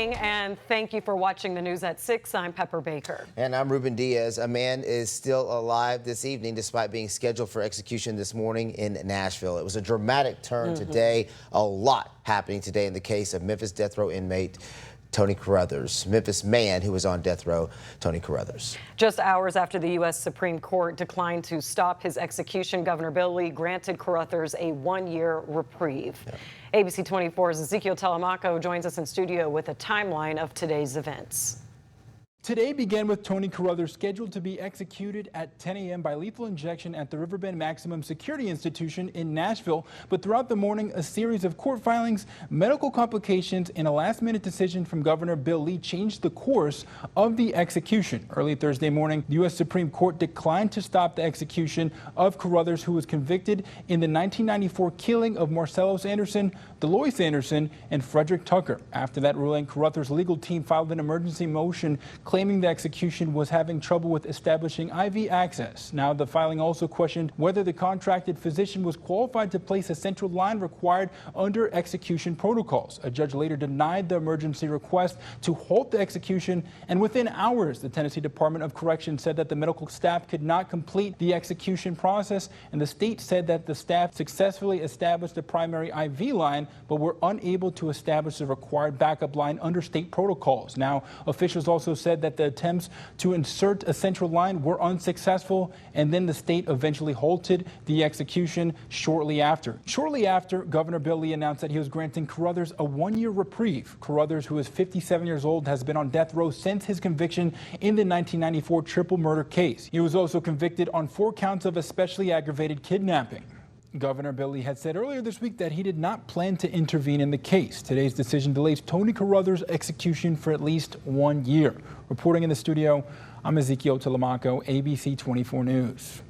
And thank you for watching the news at 6. I'm Pepper Baker. And I'm Ruben Diaz. A man is still alive this evening despite being scheduled for execution this morning in Nashville. It was a dramatic turn today. A lot happening today in the case of Memphis death row inmate Tony Carruthers. Memphis man who was on death row, Tony Carruthers. Just hours after the U.S. Supreme Court declined to stop his execution, Governor Bill Lee granted Carruthers a one-year reprieve. ABC 24's Ezekiel Telemaco joins us in studio with a timeline of today's events. Today began with Tony Carruthers scheduled to be executed at 10 a.m. by lethal injection at the Riverbend Maximum Security Institution in Nashville. But throughout the morning, a series of court filings, medical complications, and a last-minute decision from Governor Bill Lee changed the course of the execution. Early Thursday morning, the U.S. Supreme Court declined to stop the execution of Carruthers, who was convicted in the 1994 killing of Marcellus Anderson, Delois Anderson, and Frederick Tucker. After that ruling, Carruthers' legal team filed an emergency motion claiming the execution was having trouble with establishing IV access. Now, the filing also questioned whether the contracted physician was qualified to place a central line required under execution protocols. A judge later denied the emergency request to halt the execution, and within hours, the Tennessee Department of Corrections said that the medical staff could not complete the execution process, and the state said that the staff successfully established the primary IV line, but were unable to establish the required backup line under state protocols. Now, officials also said that the attempts to insert a central line were unsuccessful, and then the state eventually halted the execution shortly after. Shortly after, Governor Bill Lee announced that he was granting Carruthers a one-year reprieve. Carruthers, who is 57 years old, has been on death row since his conviction in the 1994 triple murder case. He was also convicted on 4 counts of especially aggravated kidnapping. Governor Bill Lee had said earlier this week that he did not plan to intervene in the case. Today's decision delays Tony Carruthers' execution for at least 1 year. Reporting in the studio, I'm Ezekiel Telemaco, ABC 24 News.